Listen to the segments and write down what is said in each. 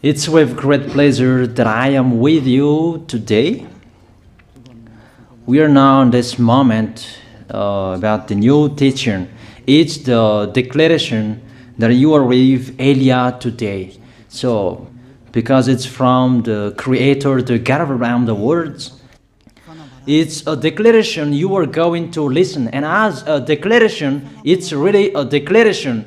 It's with great pleasure that I am with you today. We are now in this moment about the new teaching. It's the declaration that you are with Elia today. So, because it's from the Creator, the God around the words, it's a declaration you are going to listen. And as a declaration, it's really a declaration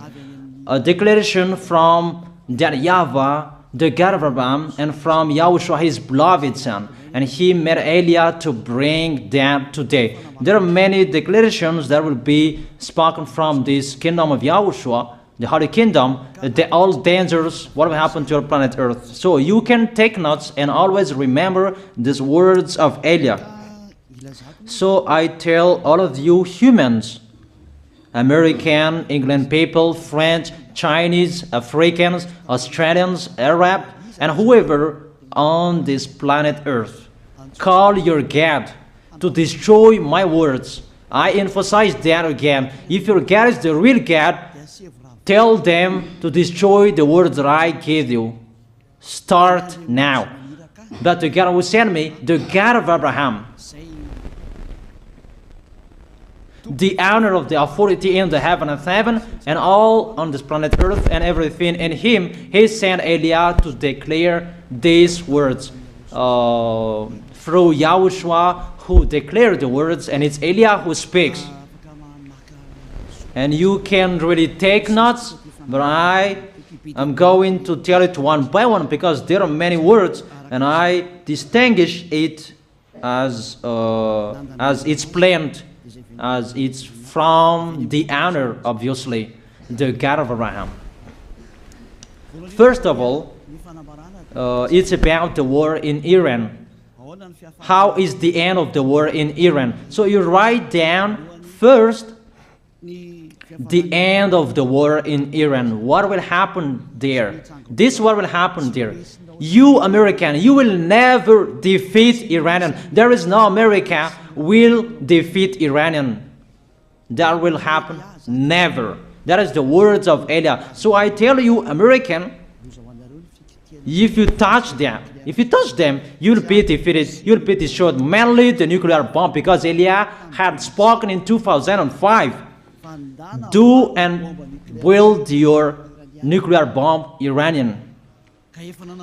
from that YAHVAH, the God of Abraham, and from YAHOSHUAH, his beloved son. And he made Elia to bring them today. There are many declarations that will be spoken from this kingdom of YAHOSHUAH, the Holy Kingdom, all dangers, what will happen to your planet Earth. So you can take notes and always remember these words of Elia. So I tell all of you humans, American, England people, French, Chinese, Africans, Australians, Arab, and whoever on this planet Earth, call your God to destroy my words. I emphasize that again. If your God is the real God, tell them to destroy the words that I give you. Start now. But the God who sent me, the God of Abraham, the honor of the authority in the heaven of heaven and all on this planet Earth and everything in him, he sent Elia to declare these words through YAHOSHUAH, who declared the words, and it's Elia who speaks. And you can really take notes, but I am going to tell it one by one because there are many words, and I distinguish it as it's planned, as it's from the honor, obviously, the God of Abraham. First of all, it's about the war in Iran. How is the end of the war in Iran? So you write down first the end of the war in Iran. What will happen there? This what will happen there. You American, you will never defeat Iranian. There is no America will defeat Iranian. That will happen never. That is the words of Elia. So I tell you, American, if you touch them, you'll be defeated, you'll be destroyed. Mainly the nuclear bomb, because Elia had spoken in 2005. Do and build your nuclear bomb, Iranian.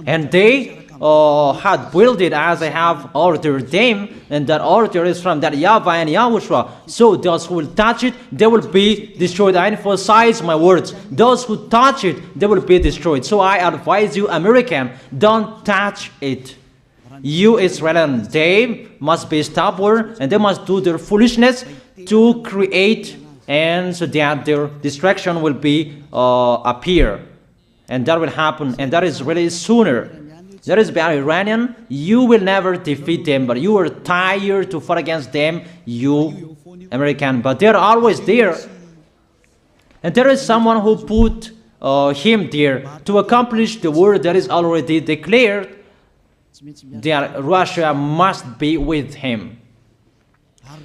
And they had built it as I have ordered them, and that order is from that YAHVAH and YAHOSHUAH. So those who will touch it, they will be destroyed. I emphasize my words. Those who touch it, they will be destroyed. So I advise you, American, don't touch it. You Israelis, they must be stubborn, and they must do their foolishness to create, and so that their destruction will be appear. And that will happen, and that is really sooner. That is about Iranian. You will never defeat them, but you are tired to fight against them, you American. But they're always there. And there is someone who put him there to accomplish the word that is already declared, that Russia must be with him.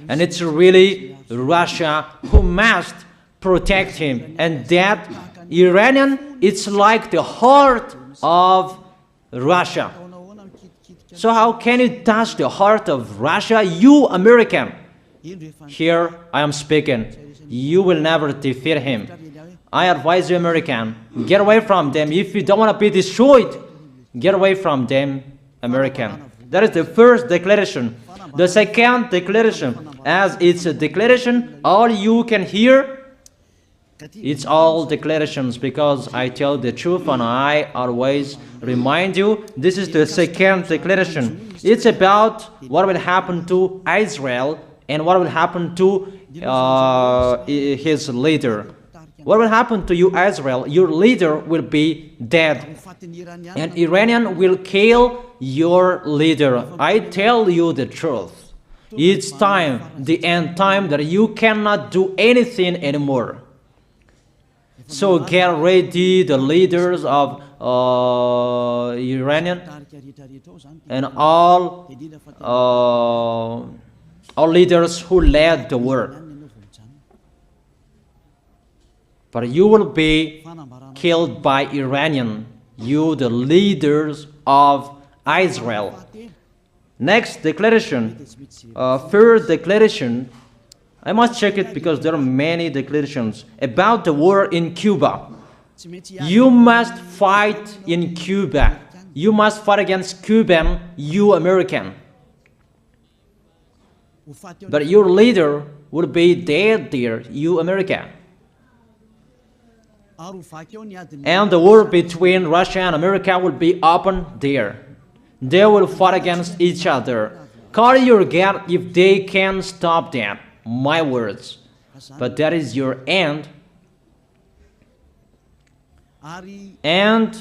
And it's really Russia who must protect him. And that Iranian, it's like the heart of Russia. So how can you touch the heart of Russia? You American. Here I am speaking. You will never defeat him. I advise you, American, get away from them. If you don't want to be destroyed, get away from them, American. That is the first declaration. The second declaration, as it's a declaration, all you can hear, it's all declarations, because I tell the truth and I always remind you, this is the second declaration. It's about what will happen to Israel and what will happen to his leader. What will happen to you, Israel? Your leader will be dead, and Iranian will kill your leader. I tell you the truth. It's time, the end time, that you cannot do anything anymore. So get ready, the leaders of Iranian and all leaders who led the war. But you will be killed by Iranian. you the leaders of Israel. Next declaration, third declaration, I must check it because there are many declarations about the war in Cuba. You must fight in Cuba. You must fight against Cuban, you American. But your leader will be dead there, you America. And the war between Russia and America will be open there. They will fight against each other. Call your God if they can stop that. My words. But that is your end. And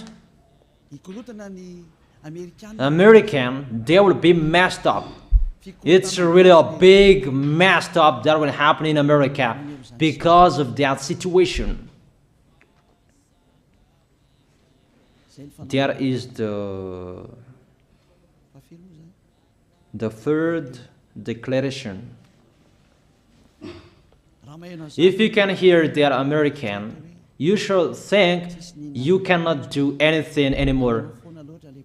American, they will be messed up. It's really a big messed up that will happen in America because of that situation. That is the third declaration. If you can hear that American, you should think you cannot do anything anymore.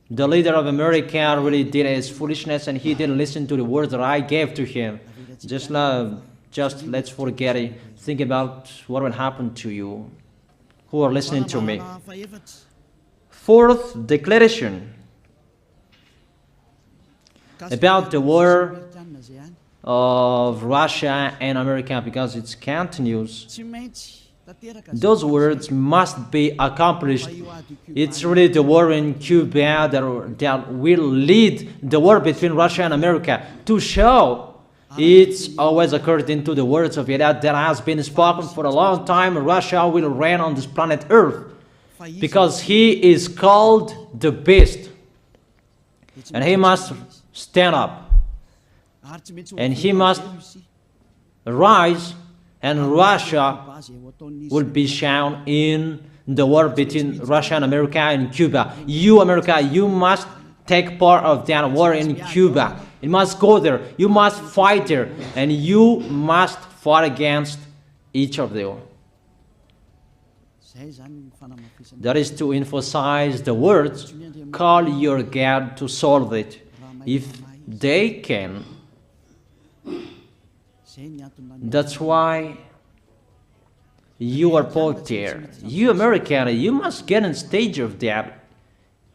The leader of America really did his foolishness and he didn't listen to the words that I gave to him. Just let's forget it. Think about what will happen to you who are listening to me. Fourth declaration about the war of Russia and America, because it continues. Those words must be accomplished. It's really the war in Cuba that will lead the war between Russia and America to show it's always according to the words of YAH that has been spoken for a long time. Russia will reign on this planet Earth because he is called the beast and he must stand up and he must rise, and Russia will be shown in the war between Russia and America and Cuba. You, America, you must take part of that war in Cuba. You must go there. You must fight there. And you must fight against each of them. That is to emphasize the words, call your God to solve it. If they can, that's why you are put there. You American, you must get in stage of that.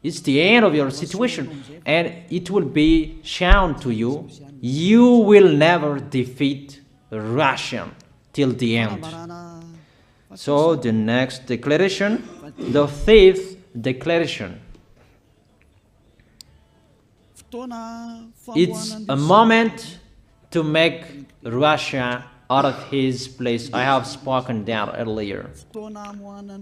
It's the end of your situation and it will be shown to you. You will never defeat Russia till the end. So the next declaration, the fifth declaration. It's a moment to make Russia out of his place. I have spoken that earlier.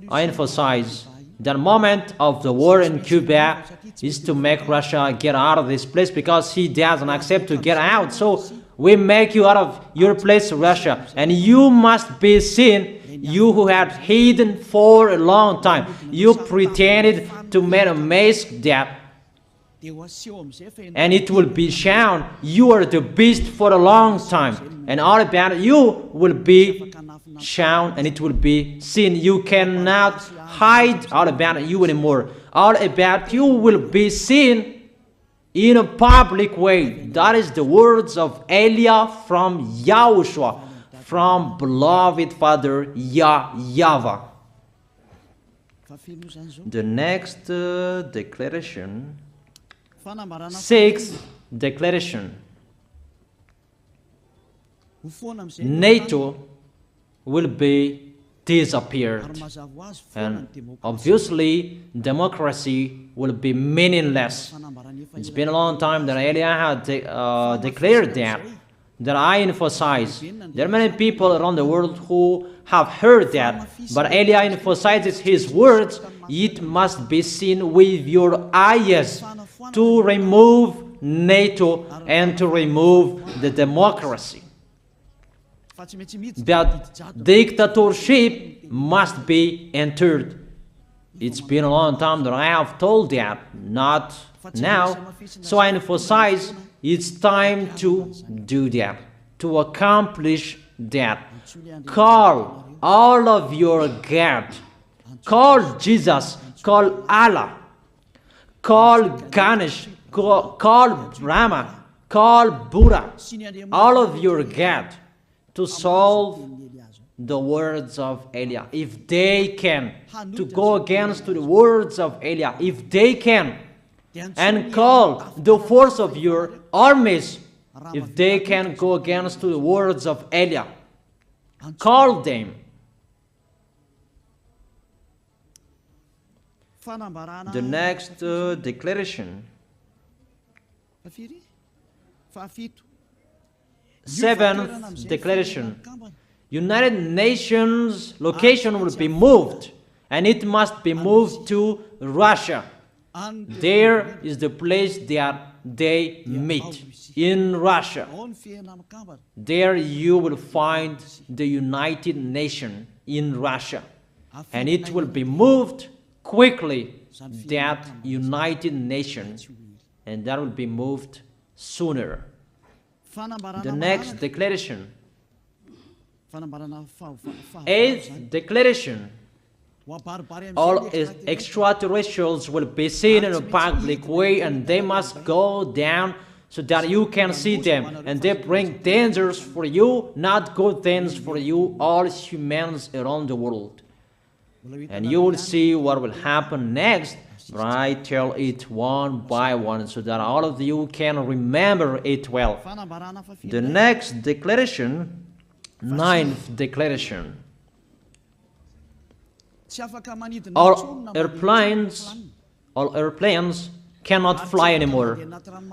I emphasize the moment of the war in Cuba is to make Russia get out of this place because he doesn't accept to get out. So we make you out of your place, Russia, and you must be seen. You who had hidden for a long time, you pretended to make a mask that, and it will be shown you are the beast for a long time, and all about you will be shown and it will be seen. You cannot hide all about you anymore. All about you will be seen in a public way. That is the words of Elia from YAHOSHUAH, from beloved Father YAHVAH. The next declaration, sixth declaration. NATO will be disappeared, and obviously democracy will be meaningless. It's been a long time that Elia had declared that I emphasize. There are many people around the world who have heard that, but Elia emphasizes his words. It must be seen with your eyes to remove NATO and to remove the democracy. That dictatorship must be entered. It's been a long time that I have told that, not now. So I emphasize it's time to do that, to accomplish that. Call all of your God. Call Jesus. Call Allah. call Ganesh, call Brahma, call Buddha, all of your God, to solve the words of Eliah. If they can, to go against the words of Eliah, if they can, and call the force of your armies, if they can go against the words of Eliah, call them. The next declaration. Seventh declaration. United Nations location will be moved, and it must be moved to Russia. There is the place that they meet, in Russia. There you will find the United Nations in Russia, and it will be moved quickly, that United Nations, and that will be moved sooner. The next declaration. Eighth declaration. All extraterrestrials will be seen in a public way, and they must go down so that you can see them, and they bring dangers for you, not good things for you, all humans around the world. And you will see what will happen next, but I tell it one by one so that all of you can remember it well. The next declaration, ninth declaration. All airplanes cannot fly anymore,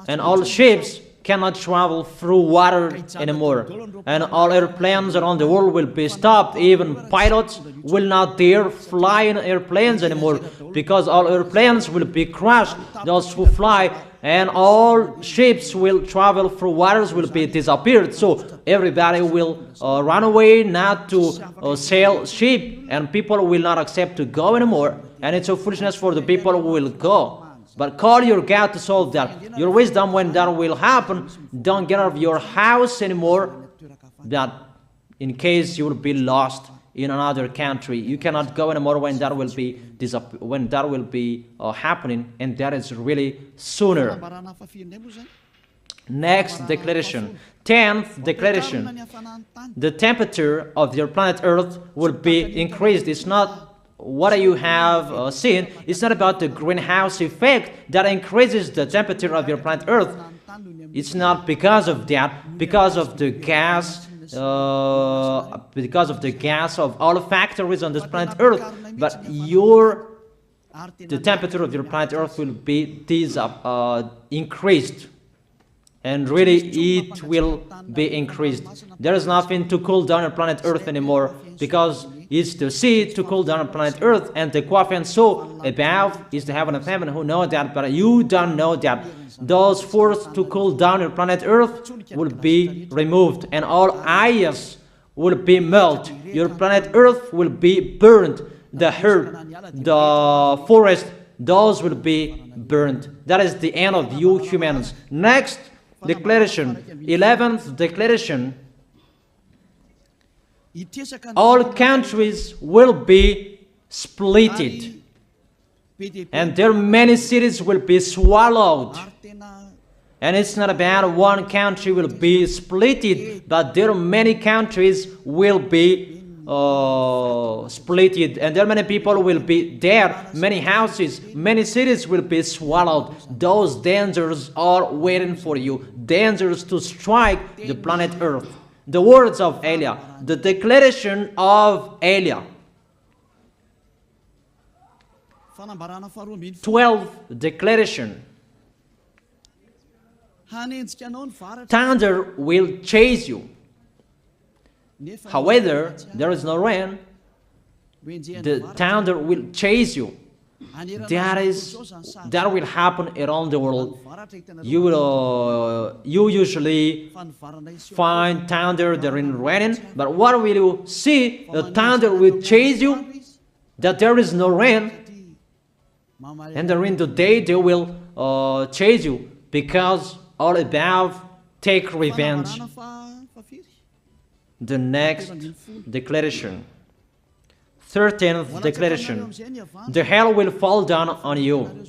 and all ships cannot travel through water anymore, and all airplanes around the world will be stopped. Even pilots will not dare fly in airplanes anymore, because all airplanes will be crashed, those who fly, and all ships will travel through waters will be disappeared. So everybody will run away not to sail ship, and people will not accept to go anymore, and it's a foolishness for the people who will go. But call your God to solve that. Your wisdom when that will happen. Don't get out of your house anymore, that in case you will be lost in another country. You cannot go anymore when that will be happening, and that is really sooner. Next declaration. 10th declaration. The temperature of your planet Earth will be increased. It's not what you have seen. It's not about the greenhouse effect that increases the temperature of your planet Earth. It's not because of that, because of the gas, of all factories on this planet Earth. But the temperature of your planet Earth will be increased, and really it will be increased. There is nothing to cool down your planet Earth anymore, because it's the sea to cool down planet Earth, and the Qaf and so above is the heaven of heaven. Who know that, but you don't know that. Those forces to cool down your planet Earth will be removed, and all ice will be melted. Your planet Earth will be burned. The earth, the forest, those will be burned. That is the end of you humans. Next declaration, 11th declaration. All countries will be splitted, and their many cities will be swallowed. And it's not about one country will be splitted, but there are many countries will be splitted, and there are many people will be there, many houses, many cities will be swallowed. Those dangers are waiting for you, dangers to strike the planet Earth. The words of Eliah, the declaration of Eliah. 12th declaration. Thunder will chase you. However, there is no rain. The thunder will chase you. That will happen around the world. You usually find thunder during raining, but what will you see? The thunder will chase you, that there is no rain, and during the day they will chase you, because all above take revenge. The next declaration. 13th declaration. The hell will fall down on you.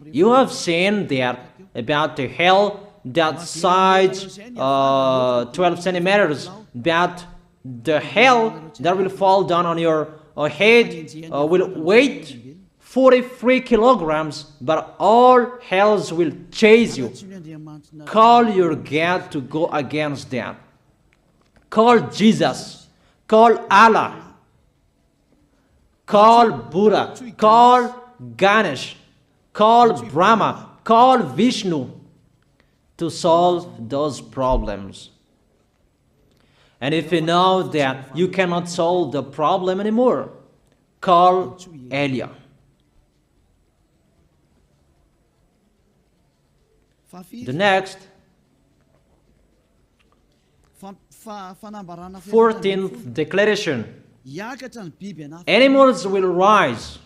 You have seen that about the hell that size 12 centimeters, that the hell that will fall down on your head will weight 43 kilograms, but all hells will chase you. Call your God to go against that. Call Jesus. Call Allah. Call Buddha. Call Ganesh. Call Brahma. Call Vishnu to solve those problems. And if you know that you cannot solve the problem anymore, call YAH. The next, 14th declaration. Animals will rise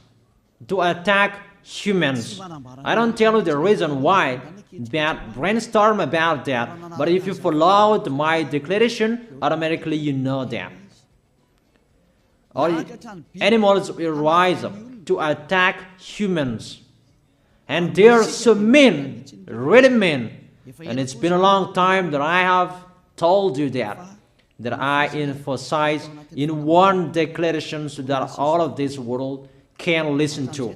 to attack humans. I don't tell you the reason why, but brainstorm about that. But if you followed my declaration, automatically you know that. All animals will rise up to attack humans. And they are so mean, really mean. And it's been a long time that I have told you that I emphasize in one declaration so that all of this world can listen to.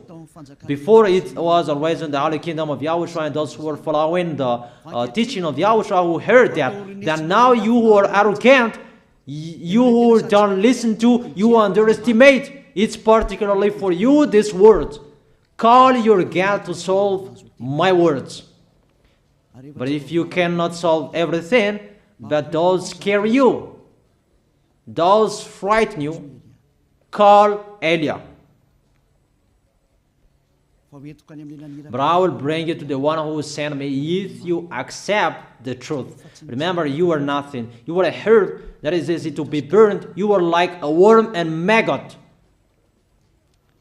Before it was always in the Holy Kingdom of YAHOSHUAH, and those who were following the teaching of YAHOSHUAH who heard that now you who are arrogant, you who don't listen to, you underestimate. It's particularly for you, this word. Call your God to solve my words. But if you cannot solve everything, but those scare you, those frighten you, call YAH. But I will bring you to the one who sent me if you accept the truth. Remember, you are nothing. You are a herb that is easy to be burned. You are like a worm and maggot.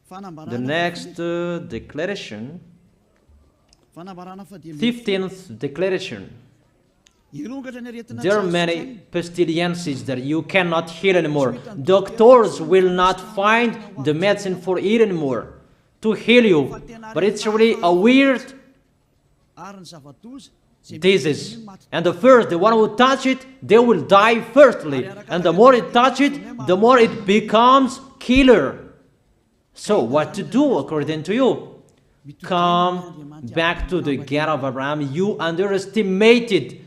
The next declaration, 15th declaration. There are many pestilences that you cannot heal anymore. Doctors will not find the medicine for it anymore to heal you. But it's really a weird disease. And the one who touch it, they will die firstly. And the more it touch it, the more it becomes killer. So what to do according to you? Come back to the God of Abraham. You underestimated.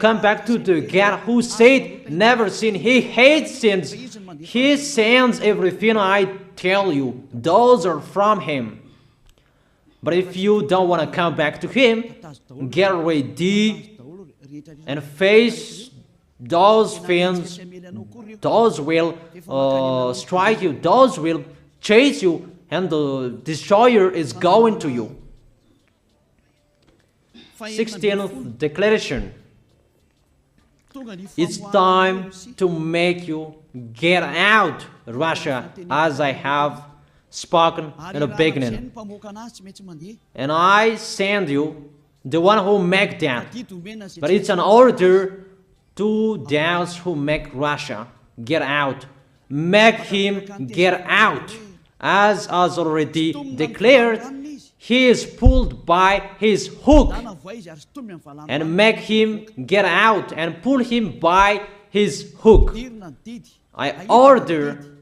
Come back to the God who said, never sin. He hates sins. He sends everything I tell you. Those are from Him. But if you don't want to come back to Him, get ready and face those things. Those will strike you. Those will chase you, and the destroyer is going to you. 16th declaration. It's time to make you get out, Russia, as I have spoken in the beginning. And I send you the one who make that. But it's an order to those who make Russia get out. Make him get out. As already declared, he is pulled by his hook, and make him get out and pull him by his hook. I order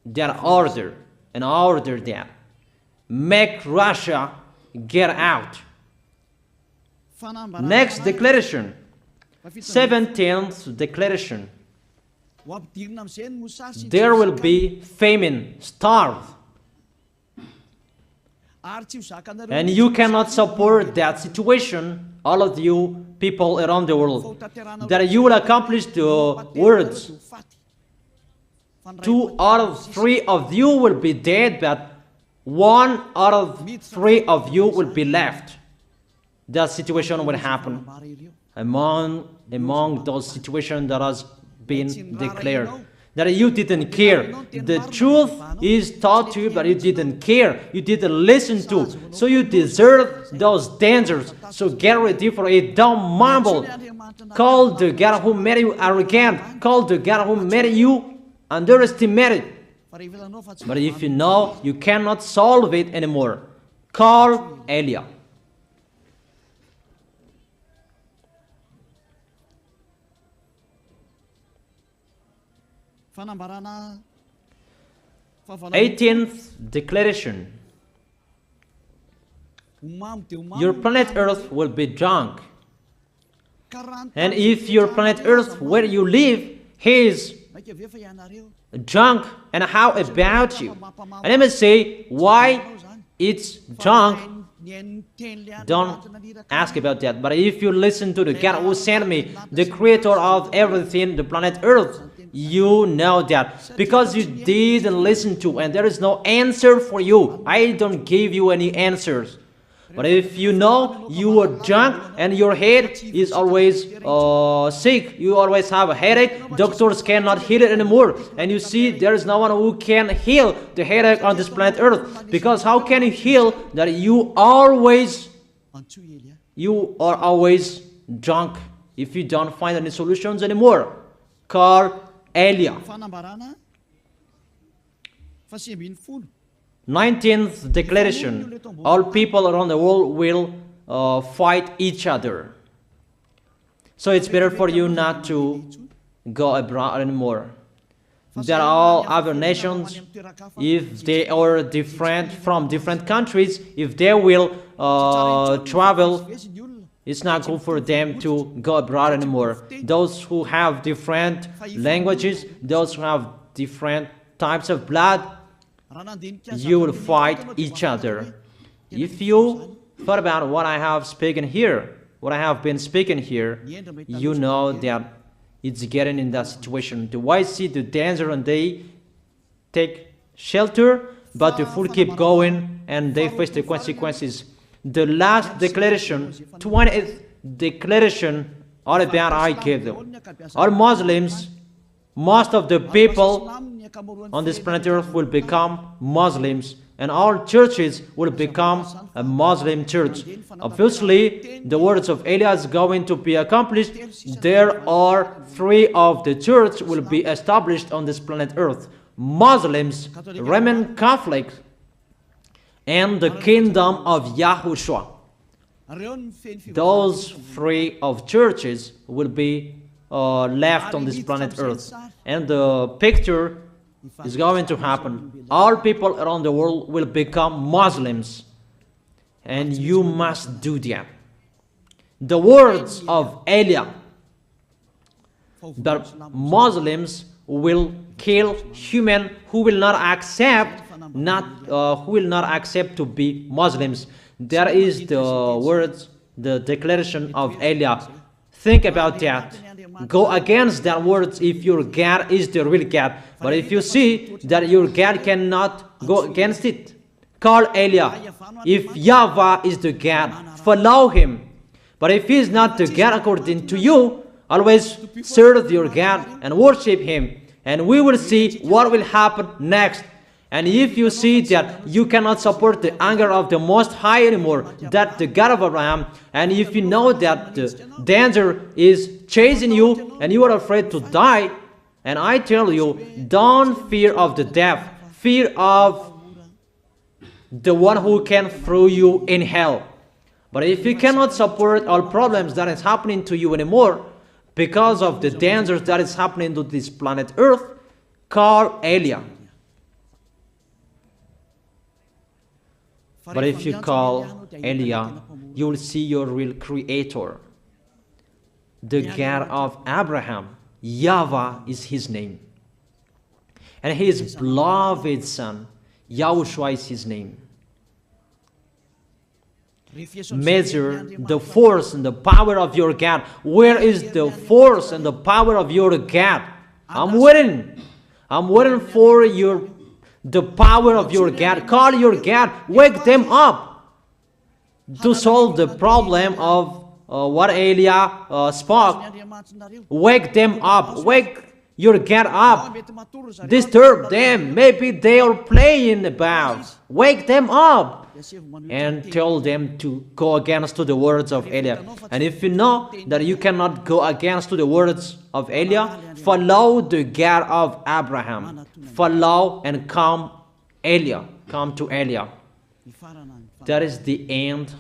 that. Make Russia get out. Next declaration, 17th declaration. There will be famine, starve. And you cannot support that situation, all of you people around the world, that you will accomplish the words. 2 out of 3 of you will be dead, but 1 out of 3 of you will be left. That situation will happen among those situations that has been declared. That you didn't care. The truth is taught to you, but you didn't care. You didn't listen to. So you deserve those dangers. So get ready for it. Don't mumble. Call the God who made you arrogant. Call the God who made you underestimate it. But if you know you cannot solve it anymore, call YAH. Eighteenth declaration. Your planet Earth will be drunk. And if your planet Earth where you live is drunk, and how about you? And let me say why it's drunk. Don't ask about that. But if you listen to the God who sent me, the creator of everything, the planet Earth, you know that. Because you didn't listen to, and there is no answer for you. I don't give you any answers. But if you know you are drunk and your head is always sick, you always have a headache, doctors cannot heal it anymore. And you see there is no one who can heal the headache on this planet Earth. Because how can you heal that you are always drunk if you don't find any solutions anymore? Call YAH. 19th declaration. All people around the world will fight each other. So it's better for you not to go abroad anymore. There are all other nations, if they are different from different countries, if they will travel, it's not good for them to go abroad anymore. Those who have different languages, those who have different types of blood, you will fight each other. If you thought about what I have spoken here, what I have been speaking here, you know that it's getting in that situation. The wise see the danger and they take shelter, but the fool keep going and they face the consequences. The last declaration, 20th declaration, all about I gave them. All Muslims, most of the people on this planet Earth will become Muslims, and all churches will become a Muslim church. Obviously, the words of YAH is going to be accomplished. There are 3 of the church will be established on this planet Earth: Muslims, Roman Catholics, and the kingdom of YAHOSHUAH. Those 3 of churches will be left on this planet Earth, and the picture is going to happen. All people around the world will become Muslims, and you must do that. The words of YAH, that Muslims will kill human who will not accept to be Muslims. That is the words, the declaration of YAH. Think about that. Go against that words if your God is the real God. But if you see that your God cannot go against it, call YAH. If YAHVAH is the God, follow him. But if he is not the God according to you, always serve your God and worship him. And we will see what will happen next. And if you see that you cannot support the anger of the Most High anymore, that the God of Abraham, and if you know that the danger is chasing you and you are afraid to die, and I tell you, don't fear of the death, fear of the one who can throw you in hell. But if you cannot support all problems that is happening to you anymore, because of the dangers that is happening to this planet Earth, call YAH. But if you call YAH, you will see your real creator, the God of Abraham. YAHVAH is his name. And his beloved son, YAHOSHUAH is his name. Measure the force and the power of your God. Where is the force and the power of your God? I'm waiting. I'm waiting for the power of your God. Call your God. Wake them up to solve the problem of what YAH spoke. Wake them up. Wake You get up, disturb them. Maybe they are playing about. Wake them up and tell them to go against to the words of Eliah. And if you know that you cannot go against to the words of Eliah, follow the God of Abraham. Follow and come Eliah. Come to Eliah. That is the end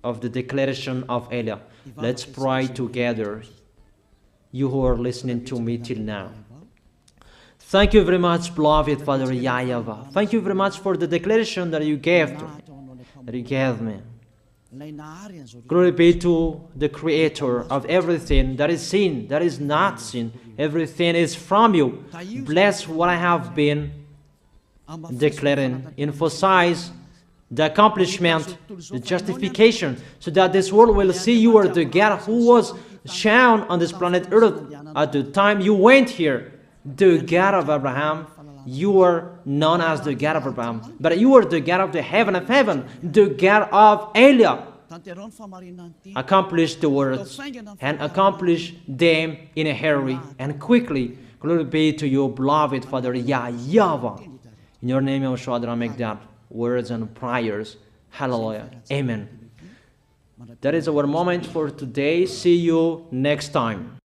of the declaration of Eliah. Let's pray together. You who are listening to me till now. Thank you very much, beloved Father YAHVAH. Thank you very much for the declaration that you gave to me, that you gave me. Glory be to the Creator of everything that is seen, that is not seen. Everything is from you. Bless what I have been declaring. Emphasize the accomplishment, the justification, so that this world will see you are the God who was shown on this planet Earth at the time you went here. The God of Abraham. You are known as the God of Abraham, but you are the God of the heaven of heaven, the God of Eliah. Accomplish the words and accomplish them in a hurry and quickly. Glory be to you, beloved Father YAHVAH. In your name, YAHOSHUAH, I make that words and prayers. Hallelujah. Amen. That is our moment for today. See you next time.